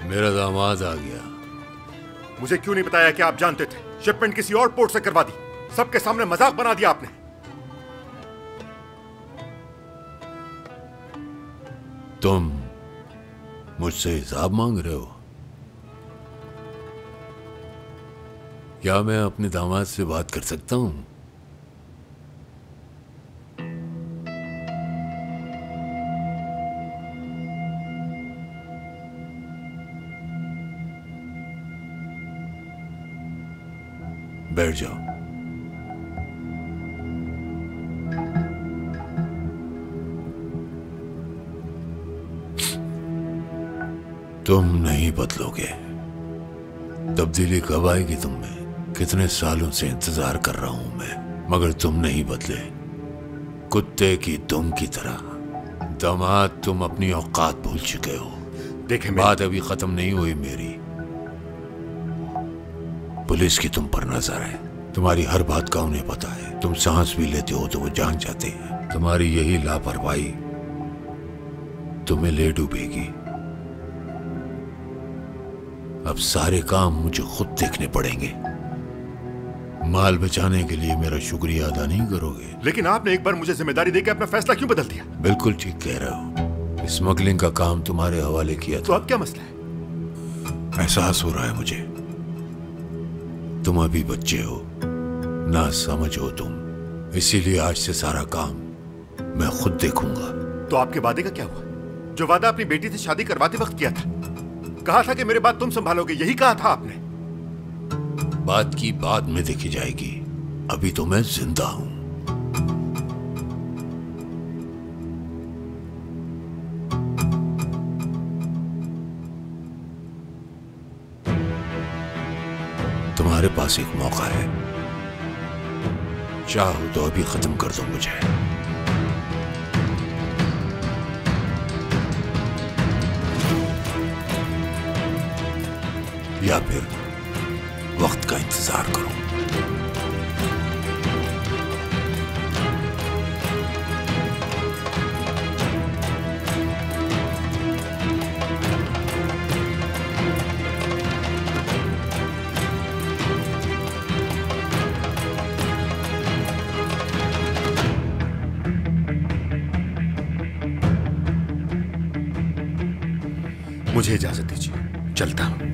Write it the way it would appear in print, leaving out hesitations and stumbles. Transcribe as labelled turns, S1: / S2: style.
S1: मेरा दामाद आ गया।
S2: मुझे क्यों नहीं बताया कि आप जानते थे? शिपमेंट किसी और पोर्ट से करवा दी, सबके सामने मजाक बना दिया आपने।
S1: तुम मुझसे हिसाब मांग रहे हो? क्या मैं अपने दामाद से बात कर सकता हूं? बैठ जाओ। तुम नहीं बदलोगे। तब्दीली कब आएगी तुम में? कितने सालों से इंतजार कर रहा हूं मैं, मगर तुम नहीं बदले। कुत्ते की दुम की तरह। दामाद, तुम अपनी औकात भूल चुके हो।
S2: देखें,
S1: बात अभी खत्म नहीं हुई मेरी। पुलिस की तुम पर नजर है, तुम्हारी हर बात का उन्हें पता है। तुम सांस भी लेते हो तो वो जान जाते हैं। तुम्हारी यही लापरवाही तुम्हें ले डूबेगी। अब सारे काम मुझे खुद देखने पड़ेंगे। माल बचाने के लिए मेरा शुक्रिया अदा नहीं करोगे?
S2: लेकिन आपने एक बार मुझे जिम्मेदारी देकर अपना फैसला क्यों बदल दिया?
S1: बिल्कुल ठीक कह रहे हो। स्मगलिंग का काम तुम्हारे हवाले किया था।
S2: तो अब क्या मसला है?
S1: एहसास हो रहा है मुझे, तुम अभी बच्चे हो, ना समझ हो तुम। इसीलिए आज से सारा काम मैं खुद देखूंगा।
S2: तो आपके वादे का क्या हुआ? जो वादा अपनी बेटी से शादी करवाते वक्त किया था, कहा था कि मेरे बाद तुम संभालोगे, यही कहा था आपने।
S1: बात की बाद में देखी जाएगी, अभी तो मैं जिंदा हूं। तुम्हारे पास एक मौका है, चाहो तो अभी खत्म कर दो मुझे, या फिर वक्त का इंतजार करो।
S2: मुझे इजाजत दीजिए, चलता हूं।